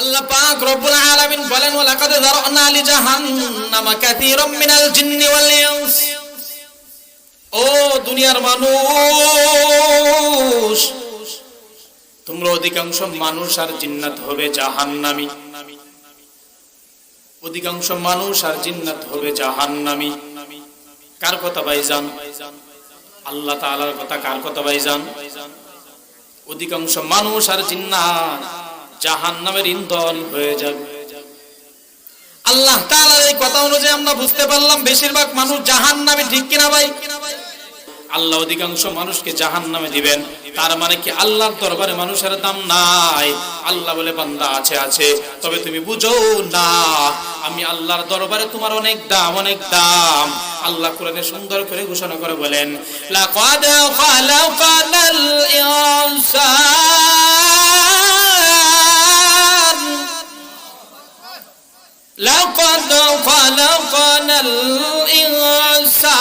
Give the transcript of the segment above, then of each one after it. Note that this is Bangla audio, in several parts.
আল্লাহ পাক রব্বুল আলামিন বলেন ওয়ালাকাদ যারানা লিজাহান্নামা কাসীরাম মিনাল জিন্নি ওয়াল ইনস। ও দুনিয়ার মানুষ, তোমরা অধিকাংশ মানুষ আর জিন্নাত হবে জাহান্নামী। অধিকাংশ মানুষ আর জিন্নাত হবে জাহান্নামী। কার কথা ভাইজান? আল্লাহ তাআলার কথা। কার কথা ভাইজান? অধিকাংশ মানুষ আর জিন্নাত জাহান্নামের ইন্ধন হয়ে যাবে। আল্লাহ তাআলার এই কথা অনুযায়ী আমরা বুঝতে পারলাম বেশিরভাগ মানুষ জাহান্নামে, ঠিক কিনা ভাই? আল্লাহ অধিকাংশ মানুষকে জাহান্নামে দিবেন, তার মানে কি আল্লাহর দরবারে মানুষের দাম নাই? আল্লাহ বলে বান্দা আছে আছে, তবে তুমি বুঝো না আমি আল্লাহর দরবারে তোমার অনেক দাম, অনেক দাম। আল্লাহ কোরআনে সুন্দর করে ঘোষণা করে বলেন লাকাদ খালাকানাল ইনসান লাকাদ খালাকানাল ইনসান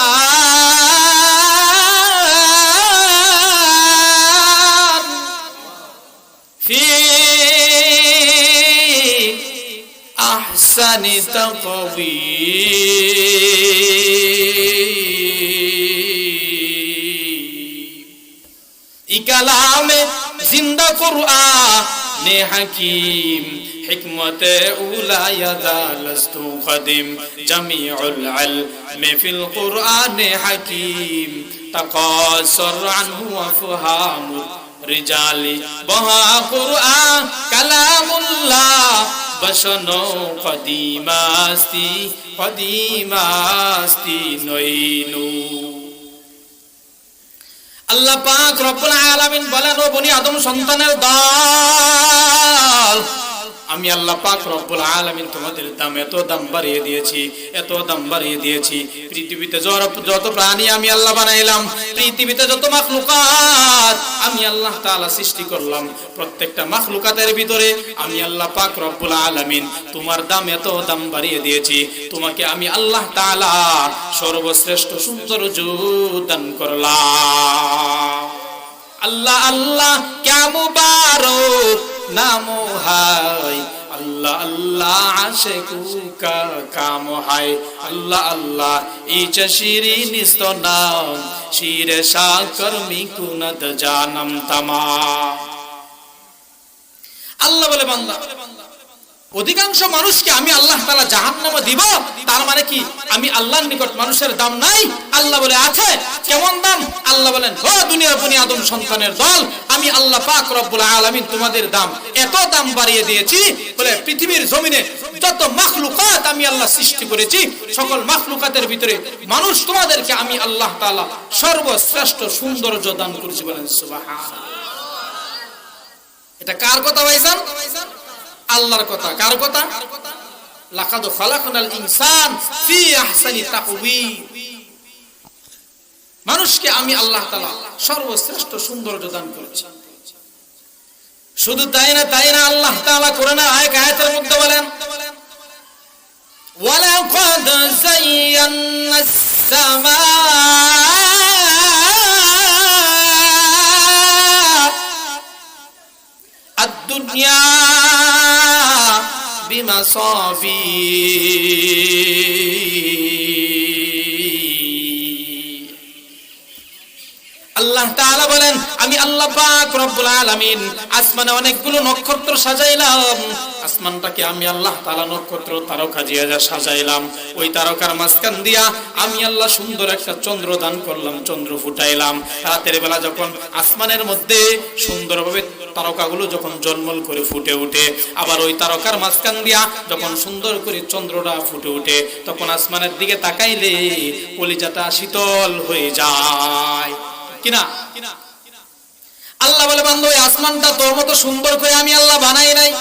ফি আহসানি তাকওয়ীম। ইকালামে জিন্দা কুরআনে হাকিম হিকমতে উলায়াদা লস্তু কদিম জামিউল ইলমি ফিল কুরআনে হাকিম তাকাসর আনহু আফহামু রিজালি বহা কুরআন কালামুল্লাহ বসনো কদিমাস্তি কদিমাস্তি নইনু। আল্লাহ পাক রব্বুল আলামিন বলেন ও বনি আদম সন্তানের দল, আমি আল্লাহ পাক রব্বুল আলামিন তোমাদের দাম এত দাম বাড়িয়ে দিয়েছি, এত দাম বাড়িয়ে দিয়েছি। পৃথিবীতে যত প্রাণী আমি আল্লাহ বানাইলাম, পৃথিবীতে যত মাখলুকাত আমি আল্লাহ তাআলা সৃষ্টি করলাম, প্রত্যেকটা মাখলুকাতের ভিতরে আমি আল্লাহ পাক রব্বুল আলামিন তোমার দাম এত দাম বাড়িয়ে দিয়েছি। তোমাকে আমি আল্লাহ তাআলা সর্বশ্রেষ্ঠ সৌন্দর্য দান করলাম। আল্লাহ আল্লাহ ক্যা মুবারক নাম হায়, আল্লাহ আল্লাহ আশিকু কা কাম হায়, আল্লাহ আল্লাহ ইচ শিরিন ইস্তনাম শিরে শাকর মিকুনত জানম তামাম। আল্লাহ বলে বান্দা অধিকাংশ মানুষকে আমি আল্লাহ তাআলা জাহান্নামে দিব, তার মানে কি আমি আল্লাহর নিকট মানুষের দাম নাই? আল্লাহ বলে আছে। কেমন দাম? আল্লাহ বলেন ও দুনিয়ার বনি আদম সন্তানের দল, আমি আল্লাহ পাক রব্বুল আলামিন তোমাদের দাম এত দাম বাড়িয়ে দিয়েছি বলে পৃথিবীর জমিনে যত মাখলুকাত আমি আল্লাহ সৃষ্টি করেছি, সকল মাখলুকাতের ভিতরে মানুষ তোমাদেরকে আমি আল্লাহ তাআলা সর্বশ্রেষ্ঠ সৌন্দর্য দান করেছি। বলেন সুবহানাল্লাহ। এটা কার কথা ভাইজান? আল্লাহর কথা। কার কথা? লাকাদ খালাকনাল ইনসান ফি আহসানি তাকওয়ীম। মানুষকে আমি আল্লাহ তাআলা সর্বশ্রেষ্ঠ সৌন্দর্য দান করেছি। শুধু তাই না, আল্লাহ তাআলা কোরআনের আয়াতের মধ্যে বলেন ওয়ালাকাদ যায়্যানাস সামাআ আদ-দুনিয়া বিমাসাবি। আল্লাহ তাআলা বলেন আমি আল্লাহ পাক রব্বুল আলামিন আসমানে অনেকগুলো নক্ষত্র সাজাইলাম। আসমানটাকে আমি আল্লাহ তাআলা নক্ষত্র তারকা দিয়ে সাজাইলাম। ওই তারকার মাঝখান দিয়া আমি আল্লাহ সুন্দর একটা চন্দ্র দান করলাম, চন্দ্র ফুটাইলাম। রাতের বেলা যখন আসমানের মধ্যে সুন্দরভাবে তারকাগুলো যখন জন্মল করে ফুটে উঠে, আবার ওই তারকার মাঝখান দিয়া যখন সুন্দর করে চন্দ্রটা ফুটে উঠে, তখন আসমানের দিকে তাকাইলে কলিজাটা শীতল হয়ে যায় কিনা? আল্লাহ বলে বান্দা ওই আসমানটা তোর মতো সুন্দর করে আমি আল্লাহ বানাই নাই।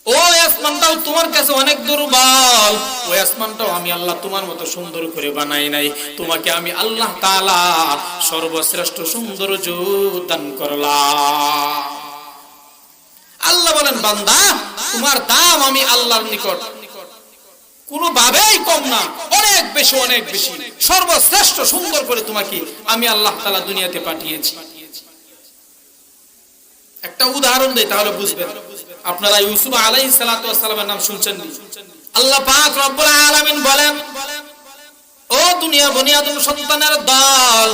ওই আসমানটাও তোমার কাছে অনেক দুর্বল, ওই আসমানটাও আমি আল্লাহ তোমার মতো সুন্দর করে বানাই নাই। তোমাকে আমি আল্লাহ তাআলা সর্বশ্রেষ্ঠ সৌন্দর্য দান করলাম। আল্লাহ বলেন বান্দা তোমার দাম আমি আল্লাহর নিকট কোনোভাবেই কম না, অনেক বেশি, অনেক বেশি। সর্বশ্রেষ্ঠ সুন্দর করে তোমাকে আমি আল্লাহ তাআলা দুনিয়াতে পাঠিয়েছি। একটা উদাহরণ দেই তাহলে বুঝবেন। আপনারা ইউসুফ আলাইহিস সালাতু ওয়াস সালামের নাম শুনছেন নি? আল্লাহ পাক রব্বুল আলামিন বলেন, ও দুনিয়া বনি আদম সন্তানের দল,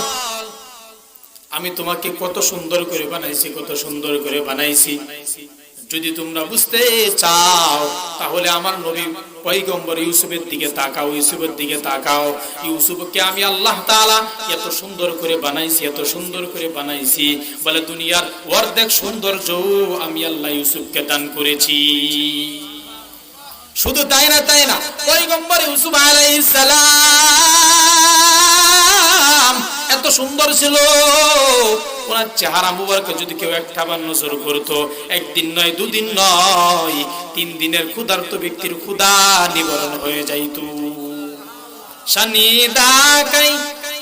আমি তোমাকে কত সুন্দর করে বানাইছি, কত সুন্দর করে বানাইছি। যদি তোমরা বুঝতে চাও তাহলে আমার নবী পয়গম্বর ইউসুফের দিকে তাকাও, ইউসুফের দিকে তাকাও। ইউসুফকে আমি আল্লাহ তাআলা এত সুন্দর করে বানাইছি, এত সুন্দর করে বানাইছি, বলে দুনিয়ার অর্ধেক সৌন্দর্য আমি আল্লাহ ইউসুফকে দান করেছি। শুধু তাই না, পয়গম্বর ইউসুফ আলাইহিস সালাম এত সুন্দর ছিল, ওনার চেহারা মুবারক যদি কেউ একটাবার নজর করতো, একদিন নয়, দুদিন নয়, 3 দিনের ক্ষুধার্ত ব্যক্তির ক্ষুধা নিবারণ হয়ে যাইত।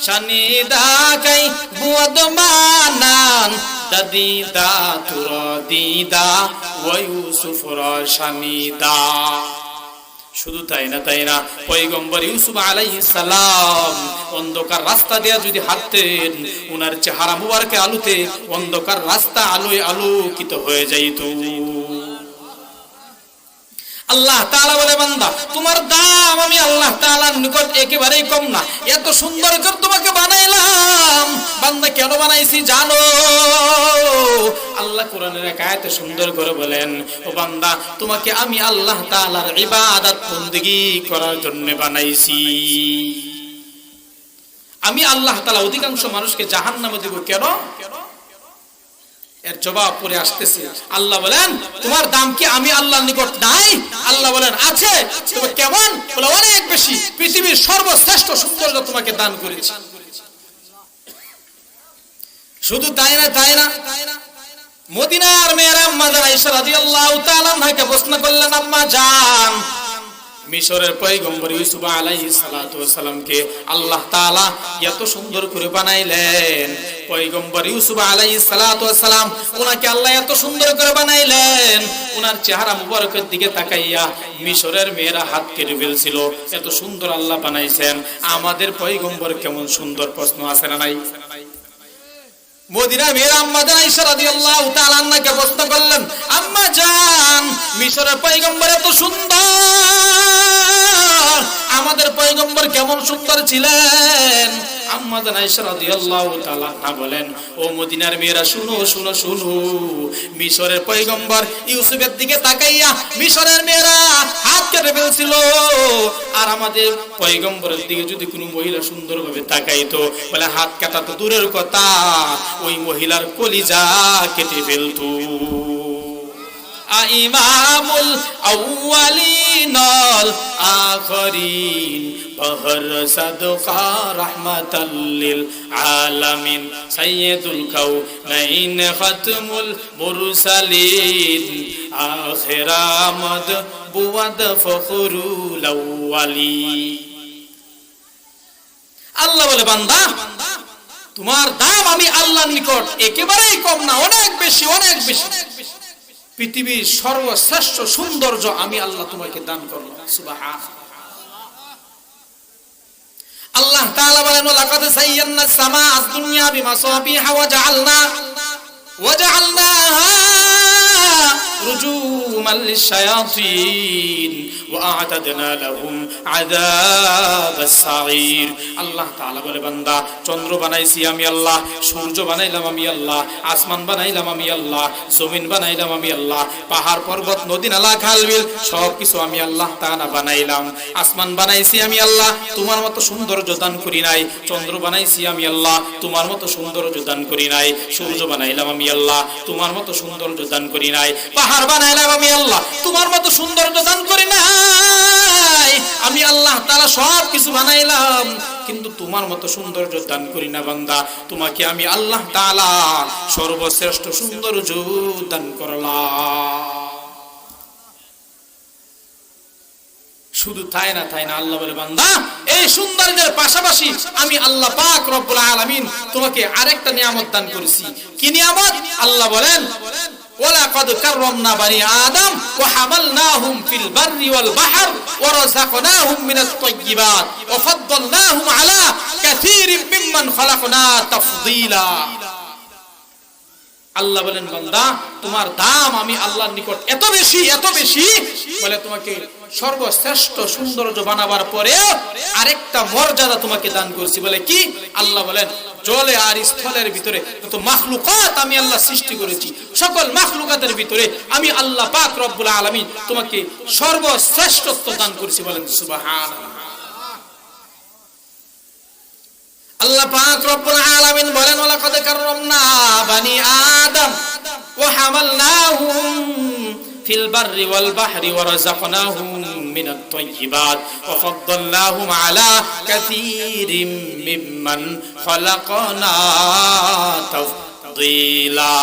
শানিদাকাই বুয়াদমানান দাদিদা তুরাদিদা ওয়া ইউসুফ শানিদা। শুধু তাই না, পয়গম্বর ইউসুফ আলাইহিস সালাম অন্ধকার রাস্তা দিয়ে যদি হাঁটতেন, উনার চেহারা মুবারকে আলোতে অন্ধকার রাস্তা আলোয় আলোকিত হয়ে যাইত। আল্লাহ তাআলা বলে, বান্দা তোমার দাম আমি আল্লাহ তাআলার নিকট একেবারেই কম না, এত সুন্দর করে তোমাকে বানাইলাম। বান্দা কেন বানাইছি জানো? আল্লাহ কোরআনের এক আয়াতে সুন্দর করে বলেন, ও বান্দা তোমাকে আমি আল্লাহ তাআলার ইবাদত বندگی করার জন্য বানাইছি। আমি আল্লাহ তাআলা অধিকাংশ মানুষকে জাহান্নামে দেব কেন? এর জবাব পরে আসতেছে। আল্লাহ বলেন, তোমার দাম কি আমি আল্লাহর নিকট নাই? আল্লাহ বলেন, আছে। তবে কেমন? বলে অনেক বেশি। পৃথিবীর সর্বশ্রেষ্ঠ সৌন্দর্য তোমাকে দান করেছি। শুধু তাই না, মদিনার মেয়েরা আম্মা জান আয়েশা রাদিয়াল্লাহু তাআলা আনহাকে প্রশ্ন করলেন, আম্মা জান, মিশরের পয়গম্বর ইউসুফ আলাইহিস সালাতু ওয়াস সালামকে আল্লাহ তাআলা এত সুন্দর করে বানাইলেন। পয়গম্বর ইউসুফ আলাইহিস সালাতু ওয়াস সালাম ওনাকে আল্লাহ এত সুন্দর করে বানাইলেন, ওনার চেহারা মুবারকের দিকে তাকাইয়া মিশরের মেয়েরা হাত কেটে ফেলছিল। এত সুন্দর আল্লাহ বানাইছেন, আমাদের পয়গম্বর কেমন সুন্দর। প্রশ্ন আছে না নাই? মদিনা মেয়েরা আম্মা জান আয়েশা রাদিয়াল্লাহু তাআলা আনহাকে প্রশ্ন করলেন, আম্মা জান, মিশরের পয়গম্বর এত সুন্দর, আমাদের পয়গম্বর কেমন সুন্দর ছিলেন? আম্মা জান আয়েশা রাদিয়াল্লাহু তাআলা আনহা বলেন, ও মদিনার মেয়েরা শুনো, মিশরের পয়গম্বর ইউসুফের দিকে তাকাইয়া মিশরের মেয়েরা হাত কেটে ফেলছিল। আর আমাদের পয়গম্বরের দিকে যদি কোনো মহিলা সুন্দরভাবে তাকাইতো, বলে হাত কাটা তো দূরের কথা, ওই মহিলার কলিজা কেটে ফেলতো। ইমামুল আউয়ালিন ওয়াল আখিরিন বহর সাদকা রাহমাতাল লিল আলামিন সাইয়্যিদুল কাউনাইন খাতমুল মুরসালিন আখিরামদ বুয়াদ ফখরুল আউয়ালি। আল্লাহ বলে, বান্দা তোমার দাম আমি আল্লাহর নিকট একেবারেই কম না, অনেক বেশি। পৃথিবীর সর্বশ্রেষ্ঠ সৌন্দর্য আমি আল্লাহ তোমাকে দান করলাম। সুবহানাল্লাহ। আল্লাহ তাআলা বলেন, লাকাদ সাইয়্যানাস সামাআদ দুনিয়া বিমাসাবিহা ওয়া জাআলনাহা রুজুমান লিশ-শায়াতিন ওয়া আ'তাদনা লাহুম আযাবাস সাঈর। আল্লাহ তাআলা বলে, বান্দা চন্দ্র বানাইছি আমি আল্লাহ, সূর্য বানাইলাম আমি আল্লাহ, আসমান বানাইলাম আমি আল্লাহ, জমিন বানাইলাম আমি আল্লাহ, পাহাড় পর্বত নদী নালা খাল বিল সবকিছু আমি আল্লাহ তাআলা বানাইলাম। আসমান বানাইছি আমি আল্লাহ, তোমার মতো সৌন্দর্য দান করি নাই। চন্দ্র বানাইছি আমি আল্লাহ, তোমার মতো সৌন্দর্য দান করি নাই। সূর্য বানাইলাম আমি আল্লাহ, তোমার মতো সৌন্দর্য দান করি নাই। পাহাড় বানাইলাম আমি আল্লাহ, তোমার মতো সৌন্দর্য দান করি নাই। আমি আল্লাহ তাআলা সব কিছু বানাইলাম, কিন্তু তোমার মতো সৌন্দর্য দান করি না বান্দা। তোমাকে আমি আল্লাহ তাআলা সর্বশ্রেষ্ঠ সৌন্দর্য দান করলাম। শুধু তাই না, আল্লাহ বলে, বান্দা এই সৌন্দর্যের পাশাপাশি আমি আল্লাহ পাক রব্বুল আলামিন তোমাকে আরেকটা নিয়ামত দান করেছি। কি নিয়ামত? আল্লাহ বলেন, ওয়ালাকাদ কাররামনা বানি আদম ওয়া হামালনাহুম ফিল বাররি ওয়াল বাহর ওয়া রাযাকনাহুম মিনাত তাইয়্যিবাত ওয়া ফাদ্দালনাহুম আলা কাসীরিম মিম্মান খালাকনা তাফদীলা। আল্লাহ বলেন বান্দা তোমার দাম আমি আল্লাহর নিকট এত বেশি বলে তোমাকে সর্বশ্রেষ্ঠ সৌন্দর্য বানাবার পরে আরেকটা মর্যাদা তোমাকে দান করেছি। বলে কি? আল্লাহ বলেন জলে আর স্থলের ভিতরে যত মাখলুকাত আমি আল্লাহ সৃষ্টি করেছি, সকল মাখলুকাতের ভিতরে আমি আল্লাহ পাক রব্বুল আলামিন তোমাকে সর্বশ্রেষ্ঠত্ব দান করেছি। বলেন সুবহানাল্লাহ। আল্লাহ পাক রব্বুল আলামিন বলেন ওয়ালাকাদ কাররামনা বানি আদম ওয়া হামালনাহুম ফিল বাররি ওয়াল বাহরি ওয়া রাযাকনাহুম মিনাত তাইয়্যিবাত ওয়া ফাদ্দালনাহুম আলা কাসীরিম মিম্মান খালাকনা তাফদীলা।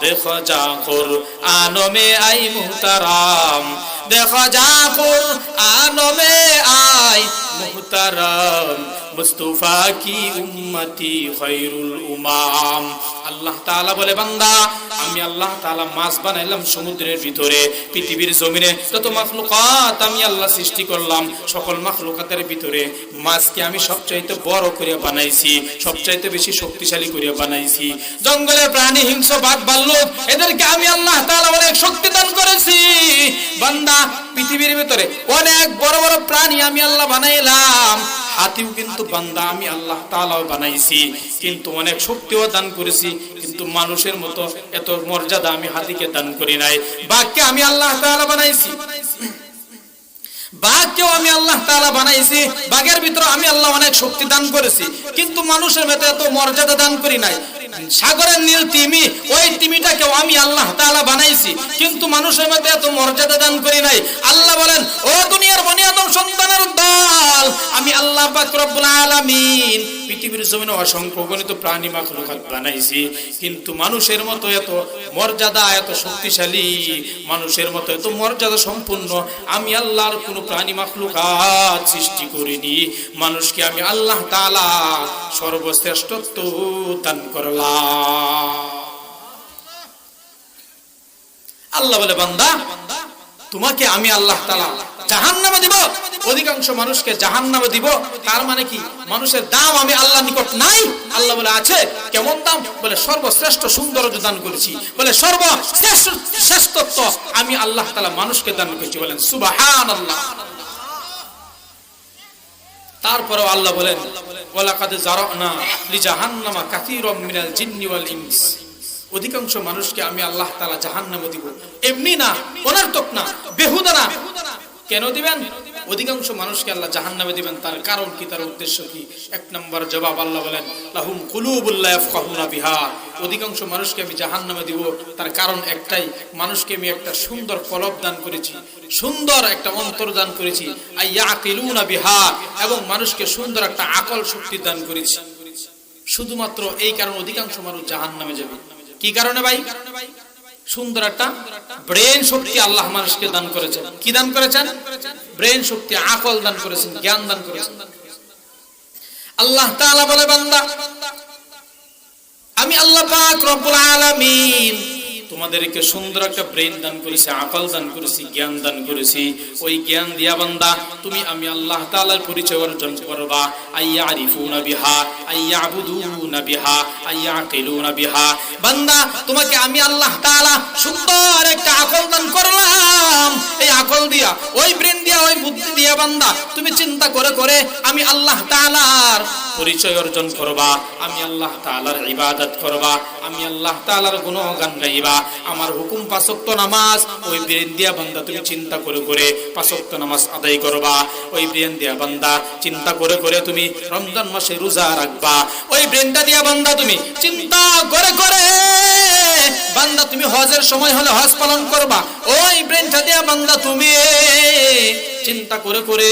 देखो जा कुरआनों में आई मुहतरम, देखो जा कुरआनों में आई मुहतरम, मुस्तफा की उम्मती खैरुल उमाम। আল্লাহ তাআলা বলে বান্দা আমি আল্লাহ তাআলা মাছ বানাইলাম সমুদ্রের ভিতরে, পৃথিবীর জমিনে যত মাখলুকাত আমি আল্লাহ সৃষ্টি করলাম, সকল মাখলুকাতের ভিতরে মাছকে আমি সবচাইতে বড় করে বানাইছি, সবচাইতে বেশি শক্তিশালী করে বানাইছি। জঙ্গলের প্রাণী হিংস্র বাঘ ভাল্লুক এদেরকে আমি আল্লাহ তাআলা অনেক শক্তি দান করেছি। বান্দা পৃথিবীর ভিতরে অনেক বড় বড় প্রাণী আমি আল্লাহ বানাইলাম, হাতিও কিন্তু বান্দা আমি আল্লাহ তাআলাও বানাইছি, কিন্তু অনেক শক্তিও দান করেছি, কিন্তু মানুষের মতো এত মর্যাদা আমি হাতিকে দান করি নাই। বাঘকে আমি আল্লাহ তাআলা বানাইছি, বাঘকেও আমি আল্লাহ তাআলা বানাইছি, বাঘের ভিতরে আমি আল্লাহ অনেক শক্তি দান করেছি, কিন্তু মানুষের মতো এত মর্যাদা দান করি নাই। সাগরের নীল তিমি, ওই তিমিটাকেও আমি আল্লাহ তাআলা বানাইছি, কিন্তু মানুষের মধ্যে এত মর্যাদা দান করি নাই। আল্লাহ বলেন ও দুনিয়ার বনি আদম সন্তানের দল, আমি আল্লাহ পাক রব্বুল আলামিন পৃথিবীর জমিনে অসংখ্য গণিত প্রাণী মাখলুকাত বানাইছি, কিন্তু মানুষের মতো এত মর্যাদা, এত শক্তিশালী, মানুষের মতো এত মর্যাদা সম্পূর্ণ আমি আল্লাহর কোনো প্রাণী মাখলুকাত সৃষ্টি করিনি। মানুষকে আমি আল্লাহ তাআলা সর্বশ্রেষ্ঠত্ব দান করলাম। আল্লাহ বলে বান্দা তোমাকে আমি আল্লাহ তাআলা জাহান্নামে দিব, অধিকাংশ মানুষকে জাহান্নামে দিব। তার মানে কি? মানুষের দাম আমি আল্লাহর নিকট নাই। আল্লাহ বলে আছে। কেমন দাম? বলে সর্বশ্রেষ্ঠ সৌন্দর্য দান করেছি, বলে সর্বশ্রেষ্ঠত্ব আমি আল্লাহ তাআলা মানুষকে দান করেছি। বলেন সুবহানাল্লাহ। তারপরে আল্লাহ বলেন ওয়ালাকাদ জারানা লিজাহান্নামা কাসীরাম মিনাল জিন্নি ওয়াল ইনস, অধিকাংশ মানুষকে আমি আল্লাহ তাআলা জাহান্নামে দিব। এমনি না, অনর্থক না, বেহুদা না। কেন দিবেন? অধিকাংশ মানুষকে আল্লাহ জাহান্নামে দিবেন, তার কারণ কি, তার উদ্দেশ্য কি? এক নম্বর জবাব আল্লাহ বলেন লাহুম কুলুবুল লা ইয়াফকাহুনা বিহা, অধিকাংশ মানুষকে আমি জাহান্নামে দিব, তার কারণ একটাই, মানুষকে আমি একটা সুন্দর কলব দান করেছি, সুন্দর একটা অন্তর দান করেছি, আইয়াকিলুনা বিহা, এবং মানুষকে সুন্দর একটা আকল শক্তি দান করেছি। শুধুমাত্র এই কারণে অধিকাংশ মানুষ জাহান্নামে যাবে। কি কারণে ভাই? সুন্দর একটা ব্রেন শক্তি আল্লাহ মানুষকে দান করেছেন। কি দান করেছেন? ব্রেন শক্তি, আকল দান করেছেন, জ্ঞান দান করেছেন। আল্লাহ তাআলা বলে বান্দা আমি আল্লাহ পাক রব্বুল আলামিন তোমাদেরকে সুন্দর একটা ব্রেন দান করেছি, আকল দান করেছি, জ্ঞান দান করেছি। ওই জ্ঞান দিয়া বান্দা তুমি আমি আল্লাহ তাআলার পরিচয় অর্জন করবা। আইয়ারিফুনা বিহা আইয়াবুদুনা বিহা আইয়াকিলুনা বিহা, বান্দা তোমাকে আমি আল্লাহ তাআলা সুন্দর একটা আকল দান করলাম। এই আকল দিয়া, ওই ব্রেন দিয়া, ওই বুদ্ধি দিয়া বান্দা তুমি চিন্তা করে করে আমি আল্লাহ তাআলার পরিচয় অর্জন করবা, আমি আল্লাহ তাআলার ইবাদত করবা, আমি আল্লাহ তাআলার গুণগান গাইবা, আমার হুকুম 5 ওয়াক্ত নামাজ ওই ব্রেন দিয়া বান্দা তুমি চিন্তা করে করে 5 ওয়াক্ত নামাজ আদায় করবা। ওই ব্রেন দিয়া বান্দা চিন্তা করে করে তুমি রমজান মাসে রোজা রাখবা। ওই ব্রেনটা দিয়া বান্দা তুমি চিন্তা করে করে বান্দা তুমি হজের সময় হলে হজ পালন করবা। ওই ব্রেনটা দিয়া বান্দা তুমি চিন্তা করে করে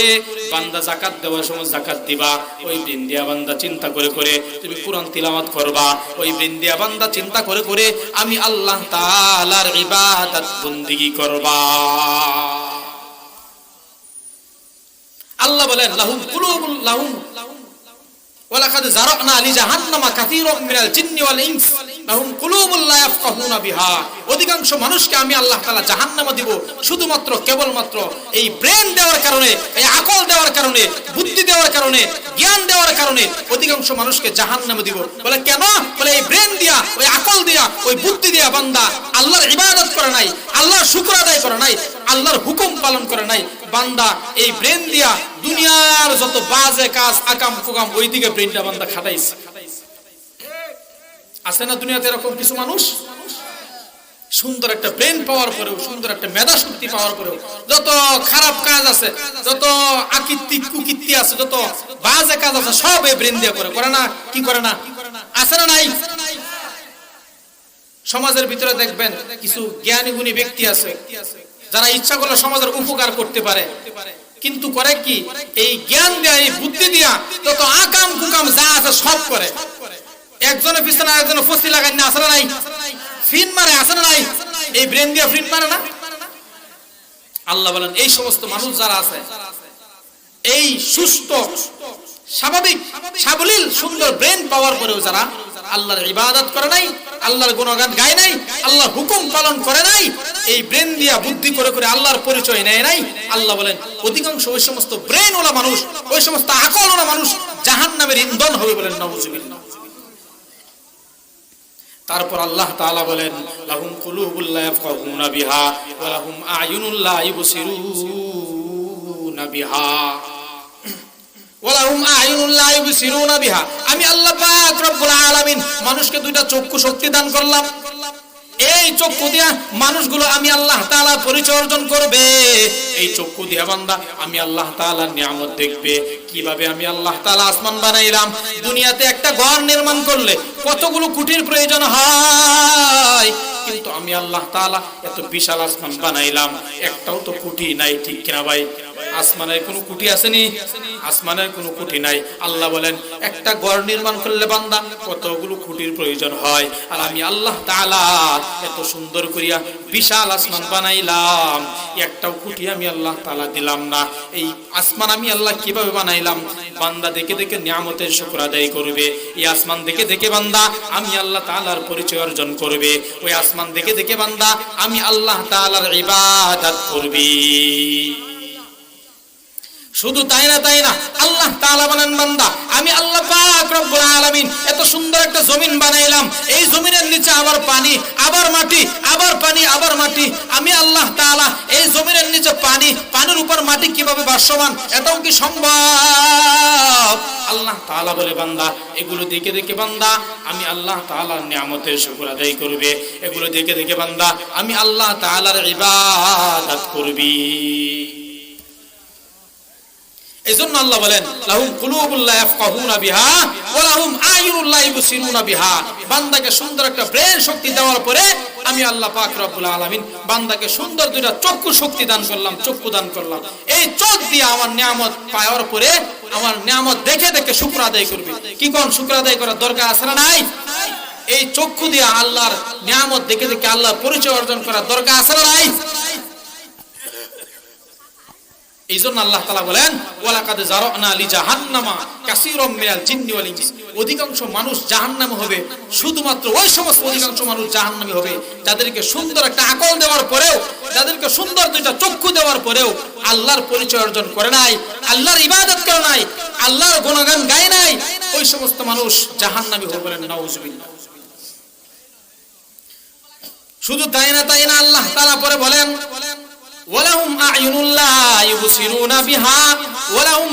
বান্দা যাকাত দেওয়ার সময় যাকাত দিবা। ওই ব্রেন দিয়া বান্দা চিন্তা করে করে তুমি কুরআন তিলাওয়াত করবা। ওই ব্রেন দিয়া বান্দা চিন্তা করে করে আমি আল্লাহ তাআলার ইবাদত বন্দেগী করবা। আল্লাহ বলেন লাহুম কুলুবুল লাহুম ওয়ালাকাদ জারানা লিজাহান্নামা কাসীরাম মিনাল জিন্নি ওয়াল ইনস, লাহুম কুলুবুল লা ইয়াফকাহুনা বিহা, অধিকাংশ মানুষকে আমি আল্লাহ তাআলা জাহান্নামে দিব শুধুমাত্র কেবলমাত্র এই ব্রেন দেওয়ার কারণে, এই আকল দেওয়ার কারণে, বুদ্ধি দেওয়ার কারণে, জ্ঞান দেওয়ার কারণে অধিকাংশ মানুষকে জাহান্নামে দিব। বলে কেন? বলে এই ব্রেন দিয়া, ওই আকল দিয়া, ওই বুদ্ধি দিয়া বান্দা আল্লাহর ইবাদত করে নাই, আল্লাহর শুকর আদায় করে নাই, আল্লাহর হুকুম পালন করে নাই। বান্দা এই ব্রেন দিয়া দুনিয়ার যত বাজে কাজ, আকাম কুকাম, ওই দিকে ব্রেনটা বান্দা খাটাইছে। আছে না দুনিয়াতে এরকম কিছু মানুষ? সুন্দর একটা ব্রেন পাওয়ার পরেও, সুন্দর একটা মেধা শক্তি পাওয়ার পরেও যত খারাপ কাজ আছে, যত আকৃতি কুকীর্তি আছে, যত বাজে কাজ আছে, সব এই ব্রেন দিয়ে করে না? কি করে না? আছে না নাই? সমাজের ভিতরে দেখবেন কিছু জ্ঞানী গুণী ব্যক্তি আছে যারা ইচ্ছা করলে সমাজের উপকার করতে পারে, কিন্তু করে কি? এই জ্ঞান দেয়া, এই বুদ্ধি দিয়া যত আকাম কুকাম যা আছে সব করে। একজনের পিছনে আরেকজনের ফসি লাগাই না, আসলে নাই? ফিন মারে, আসলে নাই? এই ব্রেন দিয়ে ফিন মারে না? আল্লাহ বলেন এই সমস্ত মানুষ যারা আছে, এই সুস্থ স্বাভাবিক সাবলীল সুন্দর ব্রেন পাওয়ার পরেও যারা আল্লাহর ইবাদত করে নাই, আল্লাহর গুণগান গায় নাই, আল্লাহর হুকুম পালন করে নাই, এই ব্রেন দিয়া বুদ্ধি করে করে আল্লাহর পরিচয় নেয় নাই, আল্লাহ বলেন অধিকাংশ ওই সমস্ত ব্রেন ওলা মানুষ, ওই সমস্ত আকল ওলা মানুষ জাহান্নামের ইন্ধন হবে বলেন নাউযুবিল্লাহ। তারপর আল্লাহ তাআলা বলেন লাহুম কুলুবুল লা ইয়াফকাহুনা বিহা ওয়া লাহুম আ'য়ুনুল লা ইউবসিরুনা বিহা ওয়া লাহুম আ'য়ুনুল লা ইউবসিরুনা বিহা। আমি আল্লাহ পাক রব্বুল আলামিন মানুষকে দুইটা চক্ষু শক্তি দান করলাম। এই চক্ষু দিয়া মানুষগুলো আমি আল্লাহ তাআলা পরিচয় অর্জন করবে। এই চক্ষু দিয়া বান্দা আমি আল্লাহ তাআলার নিয়ামত দেখবে। কিভাবে? আমি আল্লাহ তাআলা আসমান বানাইলাম, দুনিয়াতে একটা ঘর নির্মাণ করলে কতগুলো কুটির প্রয়োজন হয়, কিন্তু আমি আল্লাহ তাআলা এত বিশাল আসমান বানাইলাম, একটাও তো কুটি নাই। ঠিক কিনা ভাই? আসমানের কোনো কুটি আসেনি? আসমানের কোনো কুটি নাই। আল্লাহ বলেন একটা ঘর নির্মাণ করলে বান্দা কতগুলো কুটির প্রয়োজন হয়, আর আমি আল্লাহ তাআলা এত সুন্দর করিয়া বিশাল আসমান বানাইলাম, একটাও কুটি আমি আল্লাহ তাআলা দিলাম না। এই আসমান আমি আল্লাহ কিভাবে বানাইলাম? বান্দা দেখে দেখে নিয়ামতের শুকর আদায় করবে। এই আসমান দেখে দেখে বান্দা আমি আল্লাহ তাআলার পরিচয় অর্জন করবে। ওই আসমান দেখে দেখে বান্দা আমি আল্লাহ তাআলার ইবাদত করবে। শুধু তাই না, আল্লাহ তাআলা বলেন বান্দা আমি আল্লাহ পাক রব্বুল আলামিন এত সুন্দর একটা জমিন বানাইলাম, এই জমিনের নিচে আবার পানি, আবার মাটি, আবার পানি, আবার মাটি। আমি আল্লাহ তাআলা এই জমিনের নিচে পানি, পানির উপর মাটি কিভাবে ভাসমান, এটাও কি সম্ভব? আল্লাহ তাআলা বলে বান্দা এগুলো দেখে দেখে বান্দা আমি আল্লাহ তাআলার নিয়ামতের শুকর আদায় করবে। এগুলো দেখে দেখে বান্দা আমি আল্লাহ তাআলার ইবাদত করবি। এজন্য আল্লাহ বলেন লাহুম কুলুবুল লা ইয়াফকাহুনা বিহা ওয়া লাহুম আ'য়ুনুল লা ইউবসিরুনা বিহা। বান্দাকে সুন্দর একটা ব্রেন শক্তি দেওয়ার পরে আমি আল্লাহ পাক রব্বুল আলামিন বান্দাকে সুন্দর দুইটা চক্ষু শক্তি দান করলাম, চক্ষু দান করলাম। এই চোখ দিয়ে আমার নিয়ামত পাওয়ার পরে আমার নিয়ামত দেখে দেখে শুকর আদায় করবে। কি কোন শুকর আদায় করার দরকার আছে না নাই? এই চক্ষু দিয়ে আল্লাহর নিয়ামত দেখে দেখে আল্লাহর পরিচয় অর্জন করার দরকার আছে না নাই? এই জন্য আল্লাহ তাআলা বলেন ওয়ালাকাদ জারানা লি জাহান্নামা কাসীরাম মিনাল জিন্নি ওয়াল ইনস। অধিকাংশ মানুষ জাহান্নামে হবে, শুধুমাত্র ওই সমস্ত অধিকাংশ মানুষ জাহান্নামে হবে যাদেরকে সুন্দর একটা আকল দেওয়ার পরেও, যাদেরকে সুন্দর দুইটা চক্ষু দেওয়ার পরেও আল্লাহর পরিচয় অর্জন করে নাই, আল্লাহর ইবাদত করে নাই, আল্লাহর গুণগান গায় নাই, ওই সমস্ত মানুষ জাহান্নামে হবে বলেন নাউযুবিল্লাহ। শুধু তাই না আল্লাহ তাআলা পরে বলেন ওয়ালাহুম আ'য়ুনুল লা ইউবসিরুনা বিহা ওয়া লাহুম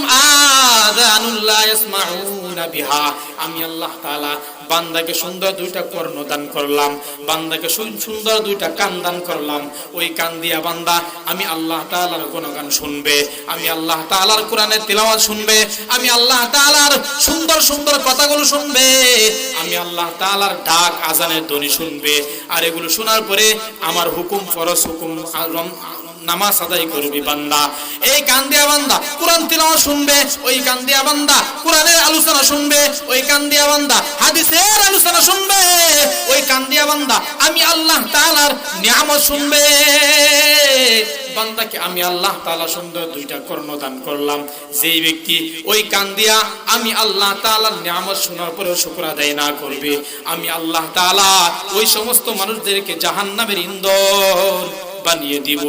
আযানুল লা ইয়াসমাউনা বিহা। আমি আল্লাহ তাআলা বান্দাকে সুন্দর দুইটা কর্ণ দান করলাম, বান্দাকে সুন্দর দুইটা কান দান করলাম। ওই কান দিয়া বান্দা আমি আল্লাহ তাআলার গুণগান শুনবে, আমি আল্লাহ তাআলার কোরআনের তিলাওয়াত শুনবে, আমি আল্লাহ তাআলার সুন্দর সুন্দর কথাগুলো শুনবে, আমি আল্লাহ তাআলার ডাক আজানের ধ্বনি শুনবে। আর এগুলো শোনার পরে আমার হুকুম ফরজ হুকুম নামাজ আদায় করবি বান্দা। এই কান দিয়া বান্দা কোরআন তিলাওয়াত শুনবে, ওই কান দিয়া বান্দা কোরআনের আলোচনা শুনবে, ওই কান দিয়া বান্দা হাদিসের আলোচনা শুনবে, ওই কান দিয়া বান্দা আমি আল্লাহ তাআলার নিয়ামত শুনবে। বান্দাকে আমি আল্লাহ তাআলা সুন্দর দুইটা কর্ণ দান করলাম। যেই ব্যক্তি ওই কান দিয়া আমি আল্লাহ তাআলার নিয়ামত শোনার পরেও শুকর আদায় না করবে, আমি আল্লাহ তাআলা ওই সমস্ত মানুষদেরকে জাহান্নামের ইন্ধন বানিয়ে দিব।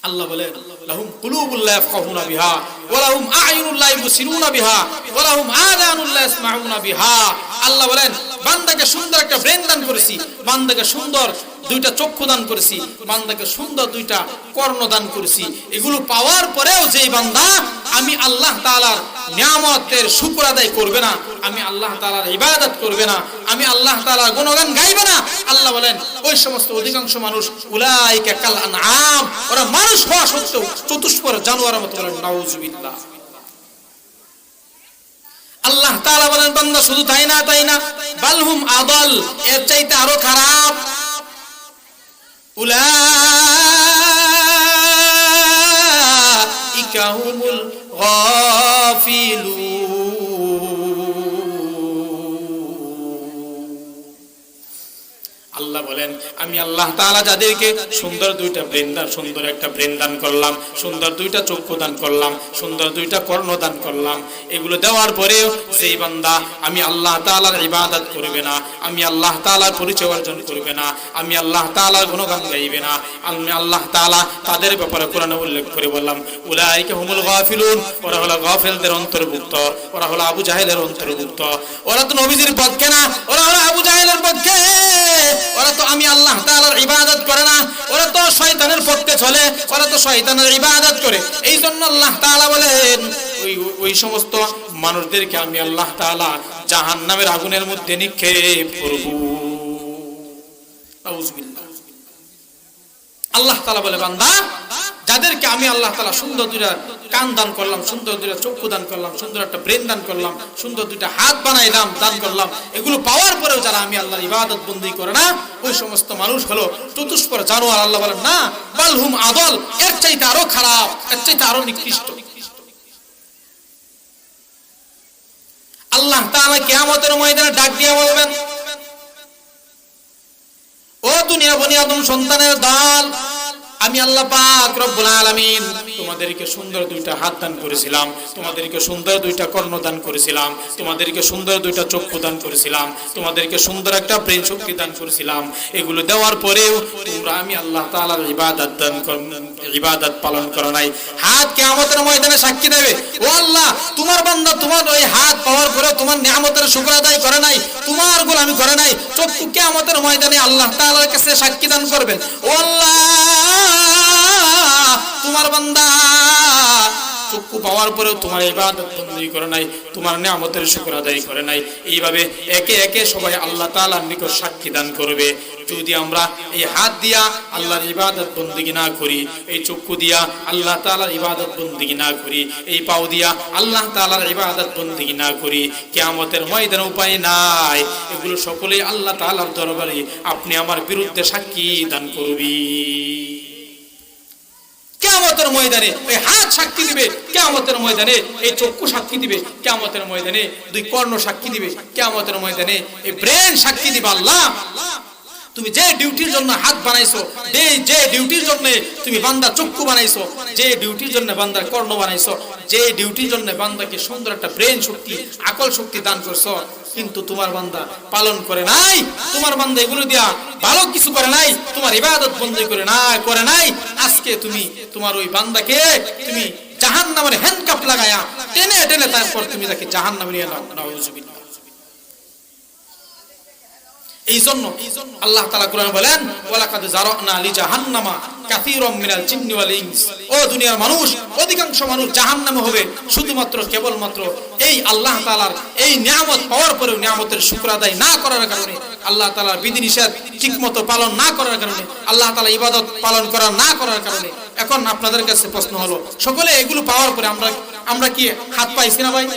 আল্লাহ বলেন লাহুম কুলুবুল লা ইয়াফকাহুনা বিহা ওয়া লাহুম আ'য়ুনুল লা ইবসিরুনা বিহা ওয়া লাহুম আযানুল লা ইয়াসমাউনা বিহা। আল্লাহ বলেন বান্দাকে সুন্দর একটা ব্রেন দান করেছি, বান্দাকে সুন্দর দুইটা চক্ষু দান করেছি, বান্দাকে সুন্দর দুইটা কর্ণ দান করেছি। এগুলো পাওয়ার পরেও যেই বান্দা আমি আল্লাহ তাআলার নিয়ামতের শুকর আদায় করবে না, আমি আল্লাহ তাআলার ইবাদত করবে না, আমি আল্লাহ তাআলার গুণগান গাইবে না, আল্লাহ বলেন ওই সমস্ত অধিকাংশ মানুষ উলাইকা কাল আনআম, ওরা মানুষ হওয়া সত্ত্বেও চতুষ্পদ জানোয়ারের মতো। বলেন নাউজুবিল্লাহ। আল্লাহ তাআলা বলেন বান্দা শুধু তাই না বালহুম আদাল, এর চাইতে আরো খারাপ। উলাইকা হুমুল গাফিলুন। আল্লাহ বলেন আমি আল্লাহ তাআলা যাদেরকে সুন্দর দুইটা ব্রেন দান, সুন্দর একটা ব্রেন দান করলাম, সুন্দর দুইটা চক্ষু দান করলাম, সুন্দর দুইটা কর্ণ দান করলাম, এগুলো দেওয়ার পরেও সেই বান্দা আমি আল্লাহ তাআলার ইবাদত করবে না, আমি আল্লাহ তাআলার পরিচয় অর্জন করবে না, আমি আল্লাহ তাআলার গুণগান গাইবে না, আমি আল্লাহ তাআলা তাদের ব্যাপারে কোরআনে উল্লেখ করে বললাম উলাইকা হুমুল গাফিলুন। ওরা হলো গাফিলদের অন্তর্ভুক্ত, ওরা হলো আবু জাহেলের অন্তর্ভুক্ত। ওরা তো নবীজির পক্ষে না, ওরা হলো আবু জাহেলের পক্ষে। ওরা তো আমি আল্লাহ তাআলার ইবাদত করে না, ওরা তো শয়তানের পক্ষে চলে, ওরা তো শয়তানের ইবাদত করে। এই জন্য আল্লাহ তাআলা বলেন ওই সমস্ত মানুষদেরকে আমি আল্লাহ তাআলা জাহান্নামের আগুনের মধ্যে নিক্ষেপ করব। আউযুবিল্লাহ। আল্লাহ তাআলা বলে বান্দা যাদেরকে আমি আল্লাহ তাআলা সুন্দর দুইটা কান দান করলাম, সুন্দর দুইটা চক্ষু দান করলাম, সুন্দর একটা ব্রেন দান করলাম, সুন্দর দুইটা হাত বানাই দান করলাম, এগুলো পাওয়ার পরেও যারা আমি আল্লাহর ইবাদত বন্দেগী করে না, ওই সমস্ত মানুষ হলো চতুষ্পদ জানোয়ার। আল্লাহ বলেন না বালহুম আদাল, এর চাইতে আরো খারাপ, এর চাইতে আরো নিকৃষ্ট। আল্লাহ তাআলা কিয়ামতের ময়দানে ডাক দিয়ে বলবেন ও দুনিয়া বনি আদম সন্তানের দল, আমি আল্লাহ পাক রব্বুল আলামিন তোমাদেরকে সুন্দর দুইটা হাত দান করেছিলাম, তোমাদেরকে সুন্দর দুইটা কর্ণ দান করেছিলাম, তোমাদেরকে সুন্দর দুইটা চক্ষু দান করেছিলাম, তোমাদেরকে সুন্দর একটা ব্রেন শক্তি দান করেছিলাম। এগুলো দেওয়ার পরেও তোমরা আমি আল্লাহ তাআলার ইবাদত পালন করো নাই। হাত কিয়ামতের ময়দানে সাক্ষী দেবে ও আল্লাহ তোমার বান্দা তোমার ওই হাত পাওয়ার পরে তোমার নিয়ামতের শুকর আদায় করে নাই, তোমার গোলামি করে নাই। চক্ষু কিয়ামতের ময়দানে আল্লাহ তাআলার কাছে সাক্ষী দান করবেন ও আল্লাহ তোমার বান্দা চক্ষু পাওয়ার পরেও তোমার ইবাদত বন্দেগী করে নাই, তোমার নিয়ামতের শুকর আদায় করে নাই। এইভাবে একে একে সবাই আল্লাহ তাআলার নিকট সাক্ষী দান করবে। যদি আমরা এই হাত দিয়া আল্লাহর ইবাদত বন্দেগী না করি, এই চক্ষু দিয়া আল্লাহ তাআলার ইবাদত বন্দেগী না করি, এই পাও দিয়া আল্লাহ তাআলার ইবাদত বন্দেগী না করি, কিয়ামতের ময়দানে উপায় নাই। এগুলো সকলেই আল্লাহ তাআলার দরবারে আপনি আমার বিরুদ্ধে সাক্ষী দান করবি। কিয়ামতের ময়দানে এই হাত সাক্ষী দিবে, কিয়ামতের ময়দানে এই চক্ষু সাক্ষী দিবে, কিয়ামতের ময়দানে দুই কর্ণ সাক্ষী দিবে, কিয়ামতের ময়দানে এই ব্রেন সাক্ষী দিবে। আল্লাহ তুমি যে ডিউটির জন্য হাত বানাইছো, যে ডিউটির জন্য তুমি বান্দা চক্ষু বানাইছো, যে ডিউটির জন্য বান্দার কর্ণ বানাইছো, যে ডিউটির জন্য বান্দাকে সুন্দর একটা ব্রেন শক্তি আকল শক্তি দান করছো, কিন্তু তোমার বান্দা পালন করে নাই, তোমার বান্দা এগুলো দিয়া ভালো কিছু করে নাই, তোমার ইবাদত বন্দেগী করে নাই। আজকে তুমি তোমার ওই বান্দাকে তুমি জাহান্নামের হ্যান্ডকাপ লাগায়া টেনে তারপর তুমি তাকে জাহান্নামে নিয়ে নাও। নাউযুবিল্লাহ। এই জন্য আল্লাহ তাআলা কোরআনে বলেন ওয়ালাকাদ জারানা লি জাহান্নামা কাসীরাম মিনাল জিন্নি ওয়াল ইনস। ও দুনিয়ার মানুষ, অধিকাংশ মানুষ জাহান্নামে হবে শুধুমাত্র কেবলমাত্র এই আল্লাহ তাআলার এই নিয়ামত পাওয়ার পরেও নিয়ামতের শুকর আদায় না করার কারণে, আল্লাহ তাআলার বিধিনিষেধ ঠিকমতো পালন না করার কারণে, আল্লাহ তাআলা ইবাদত পালন না করার কারণে। এখন আপনাদের কাছে প্রশ্ন হলো, সকলে এগুলো পাওয়ার পরে আমরা কি হাত পাইছি না ভাই?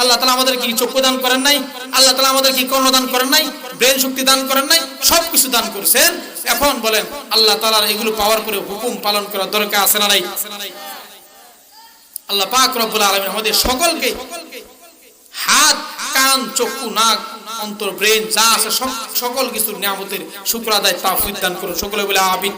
আল্লাহ তাআলা আমাদের কি চক্ষু দান করেন নাই? আল্লাহ তাআলা আমাদের কি কর্ণ দান করেন নাই? ব্রেন শক্তি দান করেন নাই? সবকিছু দান করেছেন। এখন বলেন আল্লাহ তাআলার এগুলো পাওয়ার পরে হুকুম পালন করার দরকার আছে না নাই? আল্লাহ পাক রব্বুল আলামিন আমাদের সকলকে হাত, কান, চক্ষু, নাক, অন্তর, ব্রেন যা আছে সকল কিছুর নিয়ামতের শুকর আদায় তৌফিক দান করুন। সকলে বলে আমিন।